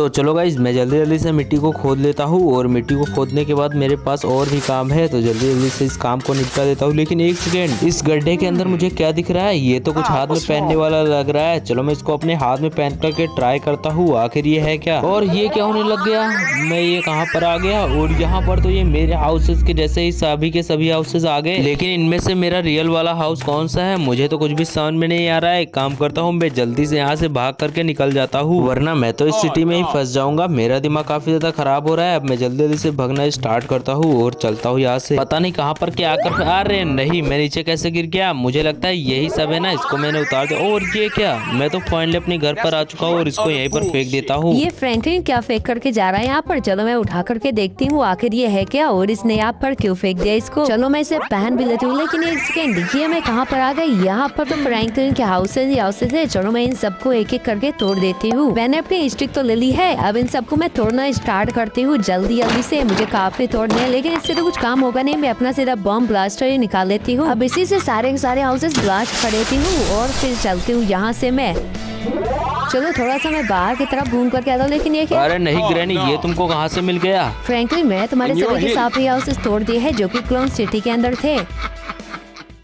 तो चलो गाइस, मैं जल्दी जल्दी से मिट्टी को खोद लेता हूँ और मिट्टी को खोदने के बाद मेरे पास और भी काम है, तो जल्दी जल्दी से इस काम को निपटा देता हूँ। लेकिन एक सेकेंड, इस गड्ढे के अंदर मुझे क्या दिख रहा है? ये तो कुछ हाथ में पहनने वाला लग रहा है। चलो मैं इसको अपने हाथ में पहन करके ट्राई करता हूँ, आखिर ये है क्या। और ये क्या होने लग गया, मैं ये कहाँ पर आ गया? और यहाँ पर तो ये मेरे हाउसेस के जैसे ही सभी के सभी हाउसेस आ गए, लेकिन इनमें से मेरा रियल वाला हाउस कौन सा है मुझे तो कुछ भी समझ में नहीं आ रहा है। काम करता हूँ, मैं जल्दी से यहाँ से भाग करके निकल जाता हूँ, वरना मैं तो इस सिटी में ही फंस जाऊंगा। मेरा दिमाग काफी ज्यादा खराब हो रहा है। अब मैं जल्दी जल्दी से भागना स्टार्ट करता हूँ और चलता हूँ यहाँ से। पता नहीं कहाँ पर क्या कर, अरे नहीं, मैं नीचे कैसे गिर गया? मुझे लगता है यही सब है ना, इसको मैंने उतार दिया। और ये क्या, मैं तो फाइनली अपने घर पर आ चुका हूँ और इसको यहीं पर फेंक देता हूँ। ये फ्रैंकलिन क्या फेंक करके जा रहा है यहाँ पर? चलो मैं उठा करके देखती हूँ आखिर ये है क्या और इसने यहाँ पर क्यों फेंक दिया इसको। चलो मैं इसे पहन भी लेती हूँ। लेकिन एक सेकंड, ये मैं कहाँ पर आ गई? यहाँ पर तो फ्रैंकलिन के हाउसेज है। चलो मैं इन सबको एक एक करके तोड़ देती हूँ। मैंने अपनी स्टिक तो ले ली है, अब इन सबको मैं तोड़ना स्टार्ट करती हूँ जल्दी जल्दी से। मुझे काफी तोड़ने हैं, लेकिन इससे तो कुछ काम होगा नहीं। मैं अपना सीधा बम ब्लास्टर ही निकाल लेती हूँ। अब इसी से सारे के सारे हाउसेस ब्लास्ट कर देती हूँ और फिर चलती हूँ यहाँ से मैं। चलो थोड़ा सा मैं बाहर की तरफ घूम करके आता हूँ। लेकिन ये क्या? अरे नहीं ग्रैनी, ये तुमको कहाँ से मिल गया? फ्रैंकलिन, मैं तुम्हारे सभी के सारे हाउसेस तोड़ दिए हैं जो कि क्लोन सिटी के अंदर थे।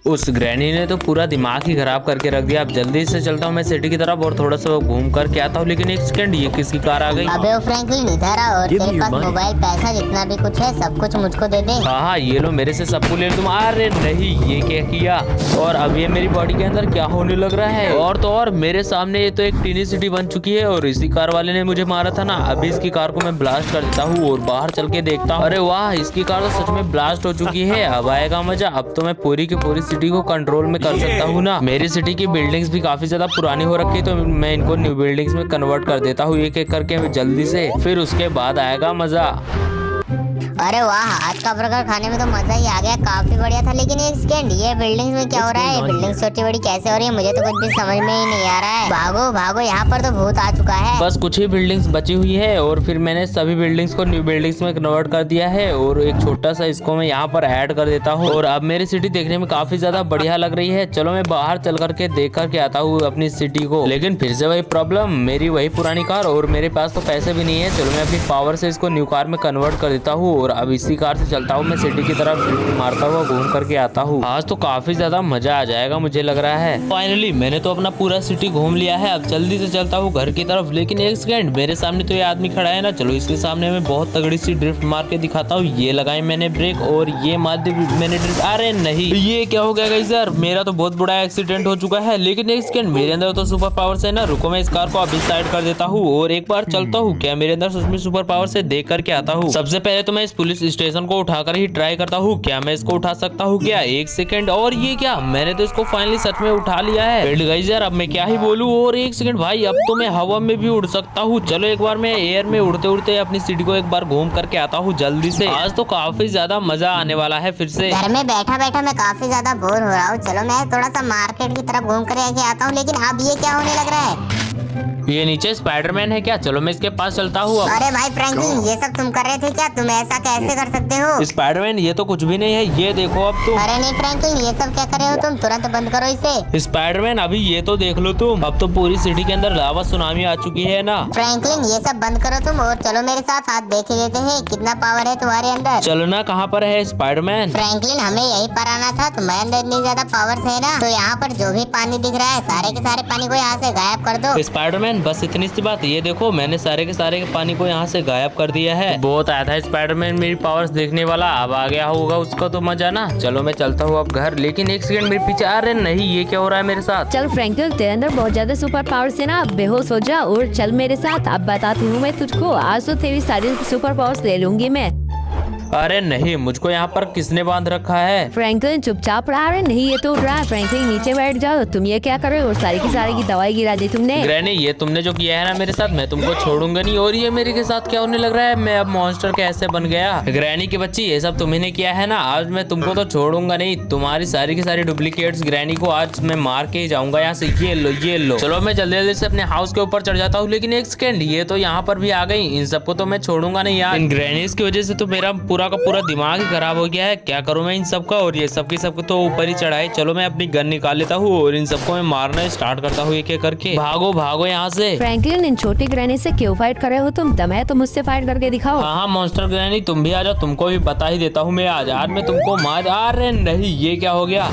उस ग्रैनी ने तो पूरा दिमाग ही खराब करके रख दिया। अब जल्दी से चलता हूँ मैं सिटी की तरफ और थोड़ा सा घूम करके आता हूँ। लेकिन एक सेकंड, ये किसकी कार आ गई? अबे ओ फ्रैंकलिन, इधर आ और तेरे पास मोबाइल, पैसा जितना भी कुछ है सब कुछ मुझको दे दे। हाँ, ये लो, मेरे से सबको ले लो तुम। अरे नहीं, ये क्या किया? और अब ये मेरी बॉडी के अंदर क्या होने लग रहा है? और तो और मेरे सामने ये तो एक टीनी सिटी बन चुकी है और इसी कार वाले ने मुझे मारा था ना। अभी इसकी कार को मैं ब्लास्ट कर देता हूँ और बाहर चल के देखता हूँ। अरे वाह, इसकी कार तो सच में ब्लास्ट हो चुकी है। अब आएगा मजा। अब तो मैं पूरी की पूरी सिटी को कंट्रोल में कर सकता हूँ ना। मेरी सिटी की बिल्डिंग्स भी काफी ज्यादा पुरानी हो रखी है, तो मैं इनको न्यू बिल्डिंग्स में कन्वर्ट कर देता हूँ एक एक करके मैं जल्दी से। फिर उसके बाद आएगा मजा। अरे वाह, आज का बर्गर खाने में तो मजा ही आ गया, काफी बढ़िया था। लेकिन एक सेकंड, ये बिल्डिंग्स में क्या हो रहा है? बिल्डिंग छोटी बड़ी कैसे हो रही है? मुझे तो कुछ भी समझ में ही नहीं आ रहा है। भागो भागो, यहाँ पर तो भूत आ चुका है। बस कुछ ही बिल्डिंग्स बची हुई है और फिर मैंने सभी बिल्डिंग्स को न्यू बिल्डिंग्स में कन्वर्ट कर दिया है और एक छोटा सा इसको मैं यहाँ पर ऐड कर देता हूँ। और अब मेरी सिटी देखने में काफी ज्यादा बढ़िया लग रही है। चलो मैं बाहर चल करके देख करके आता हूँ अपनी सिटी को। लेकिन फिर से वही प्रॉब्लम, मेरी वही पुरानी कार और मेरे पास तो पैसे भी नहीं है। चलो मैं अपनी पावर से इसको न्यू कार में कन्वर्ट कर देता हूँ और अब इसी कार से चलता हूँ मैं सिटी की तरफ, मारता हुआ घूम करके आता हूँ। आज तो काफी ज्यादा मजा आ जाएगा मुझे लग रहा है। फाइनली मैंने तो अपना पूरा सिटी घूम लिया है। अब जल्दी से चलता हूँ घर की तरफ। लेकिन एक सेकंड, मेरे सामने तो ये आदमी खड़ा है ना। चलो इसके सामने मैं बहुत तगड़ी सी ड्रिफ्ट मार के दिखाता हूँ। ये लगाई मैंने ब्रेक और ये मार दी मैंने ड्रिफ्ट। अरे नहीं, ये क्या हो गया गाइस यार? मेरा तो बहुत बड़ा एक्सीडेंट हो चुका है। लेकिन एक सेकंड, मेरे अंदर तो सुपर पावर्स है ना। रुको मैं इस कार को अभी साइड कर देता हूँ और एक बार चलता हूँ क्या मेरे अंदर सच में सुपर पावर से देख करके आता हूँ। सबसे पहले तो मैं इस पुलिस स्टेशन को उठाकर ही ट्राई करता हूँ, क्या मैं इसको उठा सकता हूँ क्या? एक सेकंड, और ये क्या, मैंने तो इसको फाइनली सच में उठा लिया है। गाइस यार, अब मैं क्या ही बोलूं। और एक सेकंड भाई, अब तो मैं हवा में भी उड़ सकता हूँ। चलो एक बार मैं एयर में उड़ते उड़ते अपनी सिटी को एक बार घूम करके आता हूँ जल्दी से। आज तो काफी ज्यादा मजा आने वाला है फिर से। घर में बैठा बैठा मैं काफी ज्यादा बोर हो रहा हूँ। चलो मैं थोड़ा सा मार्केट की तरफ घूम कर आता हूँ। लेकिन अब ये क्या होने लग रहा है? ये नीचे स्पाइडरमैन है क्या? चलो मैं इसके पास चलता हूँ। अरे भाई फ्रैंकलिन, ये सब तुम कर रहे थे क्या? तुम ऐसा कैसे कर सकते हो? स्पाइडरमैन, ये तो कुछ भी नहीं है, ये देखो अब तुम। अरे नहीं फ्रैंकलिन, ये सब क्या कर रहे हो तुम? तुरंत बंद करो इसे। स्पाइडरमैन, अभी ये तो देख लो तुम, अब तो पूरी सिटी के अंदर लावा सुनामी आ चुकी है ना। फ्रैंकलिन, ये सब बंद करो तुम और चलो मेरे साथ, हाथ देख ही लेते हैं कितना पावर है तुम्हारे अंदर। चलना कहाँ पर है स्पाइडरमैन? फ्रैंकलिन, हमें यहीं पर आना था। तुम्हारे अंदर इतनी ज्यादा पावर्स है ना, तो यहाँ पर जो भी पानी दिख रहा है सारे के सारे पानी को यहाँ से गायब कर दो। स्पाइडरमैन, बस इतनी सी बात। ये देखो मैंने सारे के सारे पानी को यहाँ से गायब कर दिया है। बहुत आया था स्पाइडरमैन मेरी पावर्स देखने वाला, अब आ गया होगा उसका तो मजा ना। चलो मैं चलता हूँ अब घर। लेकिन एक सेकंड, मेरे पीछे, अरे नहीं, ये क्या हो रहा है मेरे साथ? चल फ्रैंकलिन, तेरे अंदर बहुत ज्यादा सुपर पावर से ना बेहोश हो जा और चल मेरे साथ। अब बताती हूँ मैं तुझको, आज तो तेरी सारी सुपर पावर्स ले लूंगी मैं। अरे नहीं, मुझको यहाँ पर किसने बांध रखा है? फ्रैंकलिन चुपचाप रहा। रहे नहीं, ये तो उड़ रहा है। फ्रैंकलिन नीचे बैठ जाओ। तुम ये क्या कर रहे हो? सारी की सारी की दवाई गिरा दी तुमने। ग्रैनी, ये तुमने जो किया है ना मेरे साथ, मैं तुमको छोड़ूंगा नहीं। और ये मेरे के साथ क्या होने लग रहा है? मैं अब मॉन्स्टर कैसे बन गया? ग्रैनी की बच्ची, ये सब तुम्ही ने किया है ना। आज मैं तुमको तो छोड़ूंगा नहीं। तुम्हारी सारी की सारी डुप्लीकेट्स ग्रैनी को आज मैं मार के ही जाऊंगा यहाँ से। ये लो ये लो। चलो मैं जल्दी जल्दी से अपने हाउस के ऊपर चढ़ जाता हूँ। लेकिन एक सेकंड, ये तो यहाँ पर भी आ गई। इन सबको तो मैं छोड़ूंगा नहीं यार। इन ग्रैनीज की वजह से तो मेरा पूरा पूरा का पूरा दिमाग ही खराब हो गया है। क्या करूं मैं इन सबका, और ये सबके तो ऊपर ही चढ़ाए। चलो मैं अपनी गन निकाल लेता हूँ और इन सबको मैं मारना स्टार्ट करता हूँ एक एक करके। भागो भागो यहाँ से। फ्रैंकलिन, इन छोटी ग्रैनी से क्यों फाइट कर रहे हो तुम? दम है तो मुझसे फाइट करके दिखाओ। हाँ मॉन्स्टर ग्रैनी, तुम भी आ जाओ, तुमको भी बता ही देता हूँ मैं आज मैं तुमको मार। अरे नहीं, ये क्या हो गया?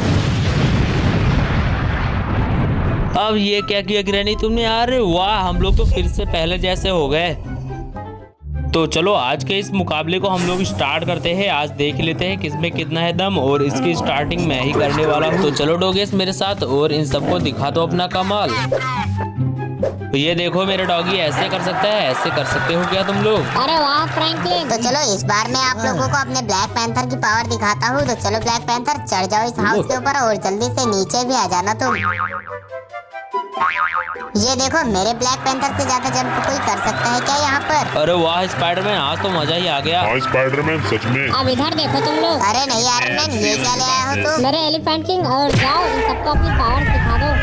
अब ये क्या किया ग्रैनी तुमने? अरे वाह, हम लोग तो फिर से पहले जैसे हो गए। तो चलो आज के इस मुकाबले को हम लोग स्टार्ट करते हैं। आज देख लेते हैं किसमें कितना है दम, और इसकी स्टार्टिंग मैं ही करने वाला हूँ। तो चलो डॉगीज मेरे साथ और इन सबको दिखा दो अपना कमाल। तो ये देखो मेरे डॉगी ऐसे कर सकता है, ऐसे कर सकते हो क्या तुम लोग? अरे वाह फ्रैंकलिन। तो चलो इस बार मैं आप लोगों को अपने ब्लैक पैंथर की पावर दिखाता हूँ। तो चलो ब्लैक पैंथर, चढ़ जाओ इस हाउस के ऊपर और जल्दी से नीचे भी आ जाना तुम। ये देखो, मेरे ब्लैक पैंथर से ज्यादा जंप कोई कर सकता है क्या यहाँ पर? अरे वाह स्पाइडरमैन, आज तो मजा ही आ गया। हाँ स्पाइडरमैन, सच में। अब इधर देखो तुम लोग। अरे नहीं आयरन मैन, ये क्या ले आया हो तुम? मेरे एलिफेंट किंग, और जाओ इन सबको अपनी पावर दिखा दो।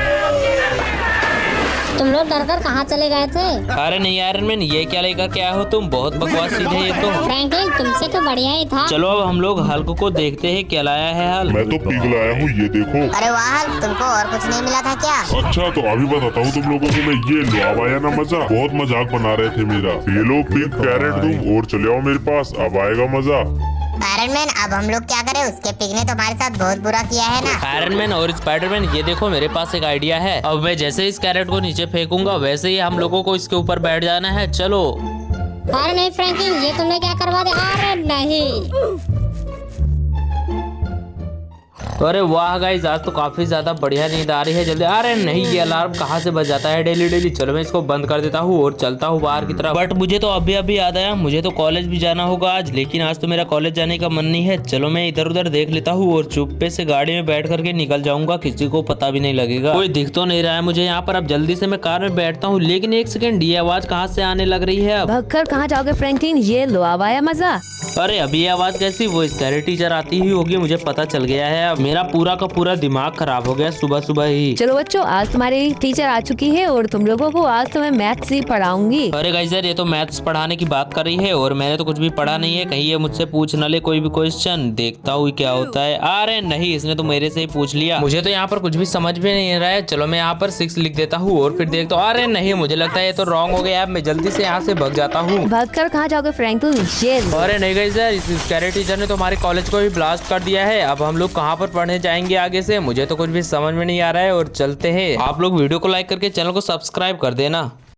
तुम लोग डर कर कहाँ चले गए थे? अरे नहीं आयरन मैन, ये क्या लेकर के आए हो तुम? बहुत बकवास चीज है ये तो। फ्रैंकलिन, तुमसे तो बढ़िया ही था। चलो अब हम लोग हल्क को देखते हैं क्या लाया है हल्क। मैं तो पिग लाया हूँ, ये देखो। अरे वाह हल्क, तुमको और कुछ नहीं मिला था क्या? अच्छा तो अभी बताता हूँ तुम लोगों को मैं। ये लो, अब आया ना मजा? बहुत मजाक बना रहे थे मेरा। ये लो पिग कैरेट तुम, और चले आओ मेरे पास, अब आएगा मजा। आयरन मैन, अब हम लोग क्या करें? उसके पिग ने तुम्हारे साथ बहुत बुरा किया है ना। आयरन मैन और स्पाइडरमैन, ये देखो मेरे पास एक आइडिया है। अब मैं जैसे इस कैरेट को नीचे फेंकूंगा वैसे ही हम लोगों को इसके ऊपर बैठ जाना है। चलो। अरे नहीं फ्रैंकलिन, ये तुमने क्या करवा दिया? अरे नहीं। अरे वाह गाइस, आज तो काफी ज्यादा बढ़िया नींद आ रही है। जल्दी। अरे नहीं, ये अलार्म कहाँ से बज जाता है डेली डेली। चलो मैं इसको बंद कर देता हूँ और चलता हूँ बाहर की तरफ। बट मुझे तो अभी याद आया, मुझे तो कॉलेज भी जाना होगा आज, लेकिन आज तो मेरा कॉलेज जाने का मन नहीं है। चलो मैं इधर उधर देख लेता हूँ और चुप्पे से गाड़ी में बैठ करके निकल जाऊंगा, किसी को पता भी नहीं लगेगा। कोई दिख तो नहीं रहा है मुझे यहाँ पर। अब जल्दी से मैं कार में बैठता हूँ, लेकिन एक सेकंड, ये आवाज कहाँ से आने लग रही है? अब भगकर कहाँ जाओगे फ्रैंकलिन? ये लो, अब आया मजा। अरे अभी ये आवाज कैसी? वो स्कैरी टीचर आती ही होगी, मुझे पता चल गया है। अब मेरा पूरा का पूरा दिमाग खराब हो गया सुबह सुबह ही। चलो बच्चों, आज तुम्हारी टीचर आ चुकी है और तुम लोगों को आज तो मैं मैथ्स ही पढ़ाऊंगी। अरे गाइस यार, ये तो मैथ्स पढ़ाने की बात कर रही है और मैंने तो कुछ भी पढ़ा नहीं है। कहीं ये मुझसे पूछ न ले कोई भी क्वेश्चन। देखता हूँ क्या होता है। अरे नहीं, इसने तो मेरे से ही पूछ लिया। मुझे तो यहाँ पर कुछ भी समझ में नहीं आ रहा है। चलो मैं यहाँ पर 6 लिख देता हूँ और फिर देखता हूँ। अरे नहीं, मुझे लगता है ये तो रॉन्ग हो गया। अब मैं जल्दी से यहाँ से भाग जाता हूँ। भागकर कहाँ जाओगे फ्रैंकलिन? ये लो। अरे नहीं गाइस यार, इस स्कैरी टीचर ने तो हमारे कॉलेज को भी ब्लास्ट कर दिया है। अब हम लोग कहाँ पर पढ़ने जाएंगे आगे से? मुझे तो कुछ भी समझ में नहीं आ रहा है। और चलते हैं। आप लोग वीडियो को लाइक करके चैनल को सब्सक्राइब कर देना।